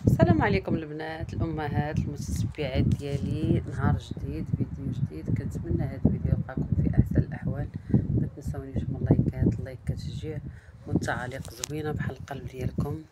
السلام عليكم البنات الامهات المتتبعات ديالي. نهار جديد، فيديو جديد. كنتمنى هذا الفيديو يلقاكم في احسن الاحوال. ما تنساونيش من اللايك كتشجيع والتعاليق زوينه بحال القلب ديالكم.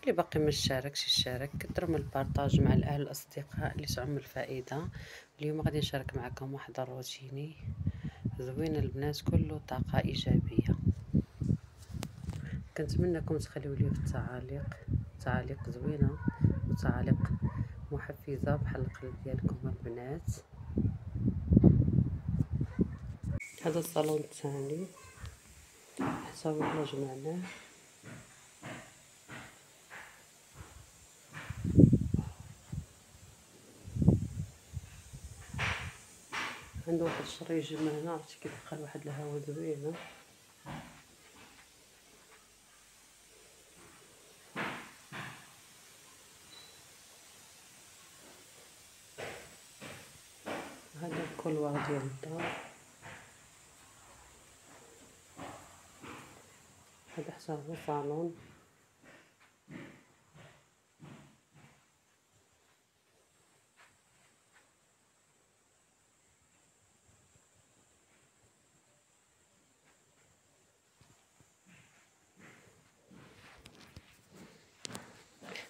اللي باقي ما اشتركش يشارك، كثروا من البارطاج مع الاهل والاصدقاء اللي تعم الفائده. اليوم غادي نشارك معكم واحد الروتيني زوين البنات، كله طاقه ايجابيه. كنتمنىكم تخليو لي في التعاليق تعاليق زوينه وتعاليق محفزه بحال القلب ديالكم البنات. هذا الصالون الثاني حتى هو جمعناه. عنده واحد الشريج من هنا، عرفتي كيدخل واحد الهواء زوينه. هذا الكولوار ديال الدار، هذا حتى هو صالون.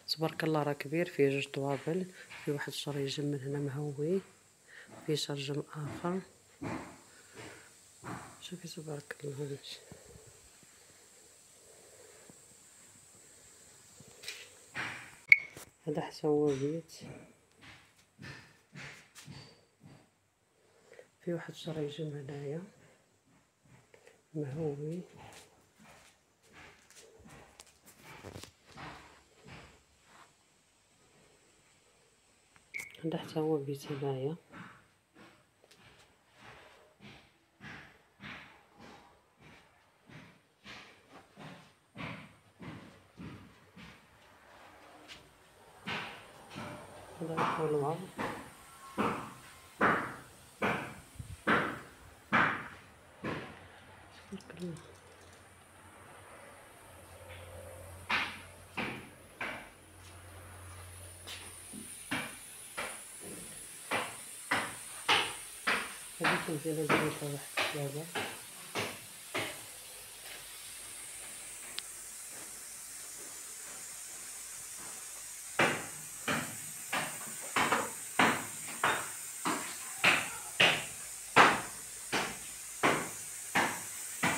تبارك الله راه كبير، فيه جوج طوابل، فيه واحد الشريجم من هنا مهوي، فيه شرجم اخر. شوفي تبارك الله. هذا حتى هو بيت، فيه واحد الشريجم هنايا مهوي. هذا حتى هو بيت هنايا. هذا الكولوار. هذه تنزيله ديال واحد الشلابه.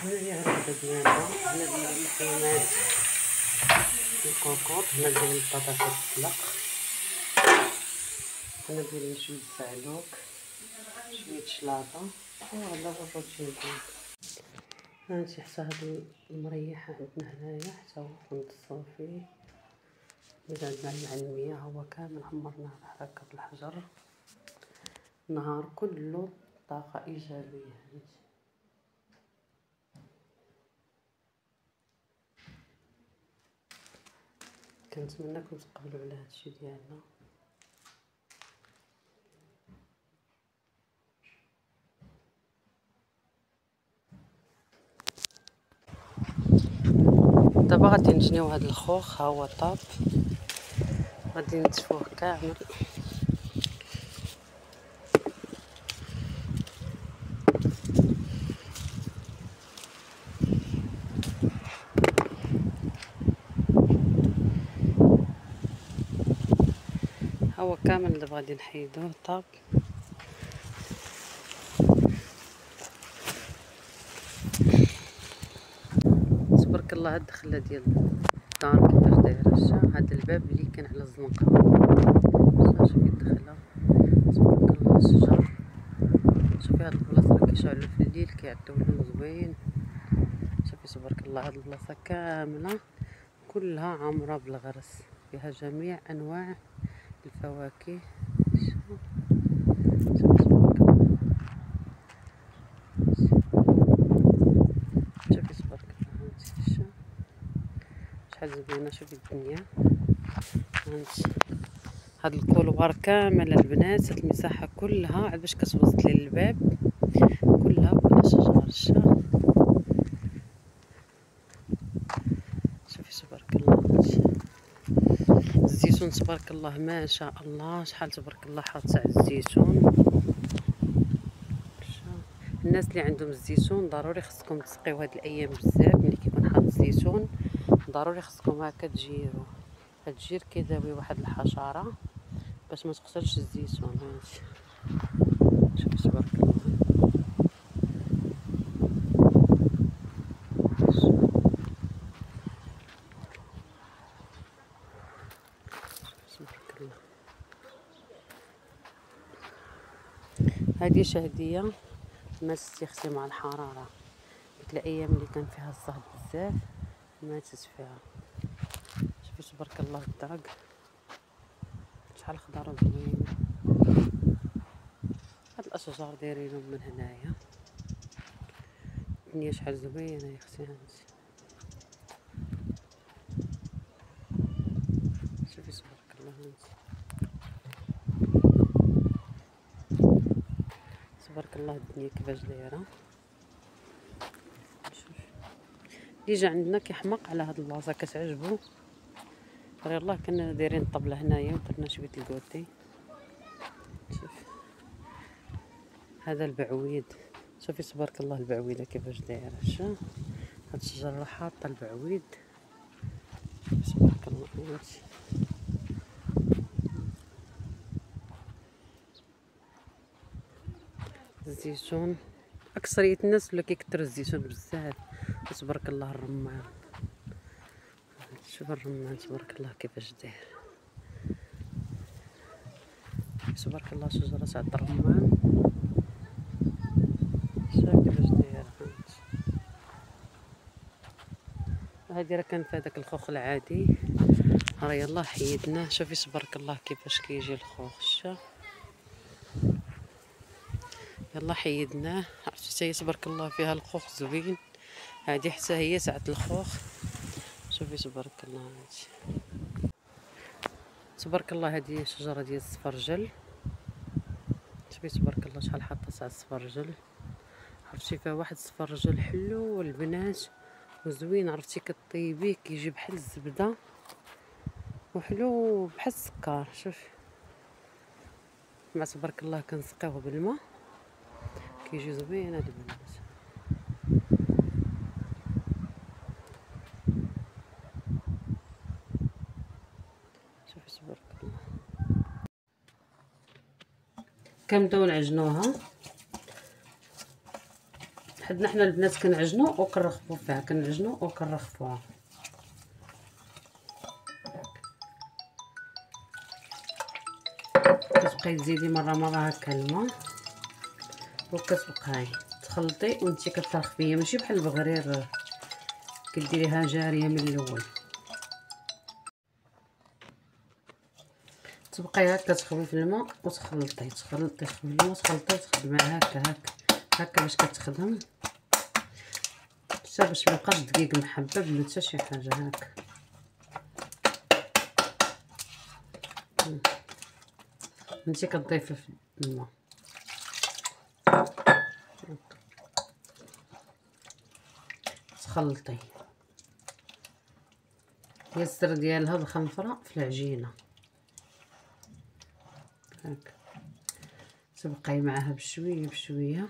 هنا هي الغدا ديالنا، هنا ديال المكونات الكوكوط، هنا ديال البطاطا كتطلق، هنا ديال شوية الزعلوك، شوية شلاضة، وهذا هو الروتين ديالنا. هانتي حتى هاد المريح عندنا هنايا، حتى هو كنتصل فيه. إذا عندنا المعلمية هو كامل عمرناه بحال هكا بالحجر. النهار كله طاقة إيجابية. هانتي كنتمنىكم تقبلوا على هادشي ديالنا. دابا غادي نجنيو هاد الخوخ، ها هو طاب، غادي نتفوه كامل. ها هو كامل دابا غادي نحيدوه طاب. تبارك الله. هاد الدخله ديال الدار كيفاش دايره، شتا هاد الباب اللي كان على الزنقه، شوفي الدخله تبارك الله. الشجر، شوفي هاد البلاصه راه كيشعلو في الليل كيعطيو لون زوين. شوفي تبارك الله، هاد البلاصه كامله كلها عامره بالغرس، فيها جميع انواع الفواكه. شوفي تبارك الله، شوفي تبارك الله. هانتي شحال زوينه، شوفي الدنيا. هانتي هاد الكولوار كامل البنات، هاد المساحه كلها عاد باش كتوصل للباب كلها بلا شجر. شوفي تبارك الله. الزيتون تبارك الله ما شاء الله، شحال تبارك الله حاطه على الزيتون. الناس اللي عندهم الزيتون ضروري خصكم تسقيو هاد الايام بزاف. ملي كيكون حاط الزيتون ضروري خصكم هكا تجيرو. هاد الجير كيداوي واحد الحشره باش ما تقتلش الزيتون. هانتي شوفي تبارك الله. تبارك الله. هادي شهديه ما تستخدم مع الحراره. ديك الايام اللي كان فيها الصهد بزاف ماتت فيها. شوفي تبارك الله الدرك شحال خضر وزوين. هاد الاشجار دايرينهم من هنايا الدنيا شحال زوينه يا اختي. هانتي شوفي تبارك الله. هانتي تبارك الله الدنيا كيفاش دايره. اللي جا عندنا كيحماق على هاد البلاصه كتعجبو. غير الله كنا دايرين الطبله هنايا ودرنا شويه الكوتي. شوف هذا البعويد. شوفي تبارك الله البعويده كيفاش دايره. شا هاد الشجره حاطه البعويد تبارك الله. هانتي الزيتون اكثريه الناس ولا كيكثر الزيتون بزاف. تبارك الله الرمان. شوف الرمان تبارك الله كيفاش داير. تبارك الله شجرة تاع الرمان. شوف كيفاش داير. هادي راه كان في هذاك الخوخ العادي راه يلاه حيدناه. شوفي تبارك الله كيفاش كيجي الخوخ. شا يلا حيدناه. عرفتي حتى تبارك الله فيها الخوخ زوين. هادي حتى هي تاع الخوخ. شوفي تبارك الله. هادي تبارك الله هادي شجره ديال السفرجل. شوفي تبارك الله شحال حاطه تاع السفرجل. عرفتي فيها واحد السفرجل حلو والبنات وزوين. عرفتي كطيبيه كيجي بحال الزبده وحلو بحال السكر. شوفي مع تبارك الله كنسقيوه بالماء كيجي زوين هاد البنات. شوفي تبارك الله. كنبداو نعجنوها. حدنا حنا البنات كنعجنو وكنرخفو فيها. كنعجنو وكنرخفوها. كتبقاي تزيدي مره هكا الماء وكتبقاي تخلطي وانتي كترخفيها ماشي بحال البغرير كديريها جاريه من الاول. تبقاي هكا تخوي في الماء وتخلطي تخلطي في الماء وتخلطي وتخدميها هكا باش كتخدم حتى باش ميبقاش دقيق محبب ولا حتى شي حاجه. هكا انتي كتضيفي في الماء تخلطي. هي السر ديالها الخنفره في العجينه. هكا تبقاي معاها بشويه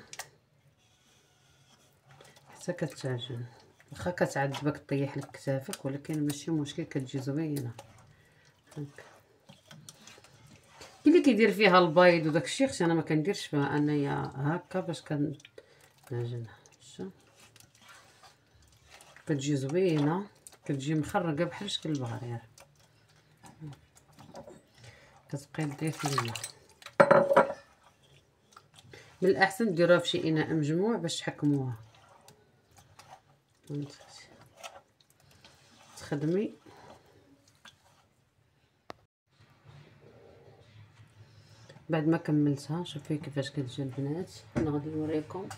حتى كتعجن. واخا كتعذبك طيح لك كتافك ولكن ماشي مشكل كتجي زوينه. هكا اللي كيدير فيها البيض وداك الشيء اختي انا ما كنديرش فيها انايا هكا باش كنعجنها. شوف كتجي زوينه كتجي مخرقه بحال شكل البغرير. كتبقاي تضيفي الماء. من الاحسن ديروها في شي اناء مجموع باش تحكموها. تخدمي بعد ما كملتها. شوفي كيفاش كتجي البنات. انا غادي نوريكم.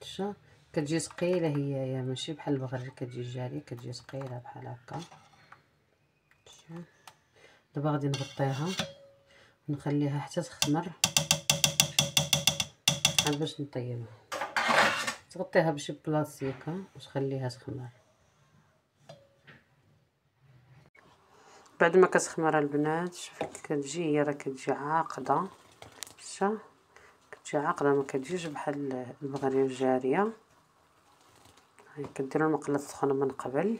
شا كتجي ثقيله هي ماشي بحال البغرير كتجي جاريه كتجي ثقيله بحال هكا. دابا غادي نغطيها ونخليها حتى تخمر باش نطيبها. تغطيها بشي بلاستيك وتخليها تخمر. بعد ما كتخمر البنات شوفي كتجي هي راه كتجي عاقده، شا كتجي عاقده ما كتجيش بحال البغريه الجاريه. هاي كديروا المقله السخونه من قبل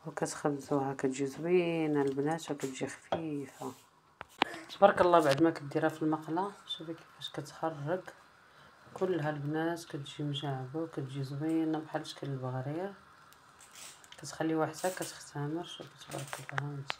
وكتخبزوها كتجي زوينه البنات وكتجي خفيفه تبارك الله. بعد ما كديرها في المقله شوفي كيفاش كتخرج كلها البنات، كتجي مجعبه وكتجي زوينه بحال شكل البغريه. كتخليوها حتى كتختمر. شوفي تبارك الله هانتي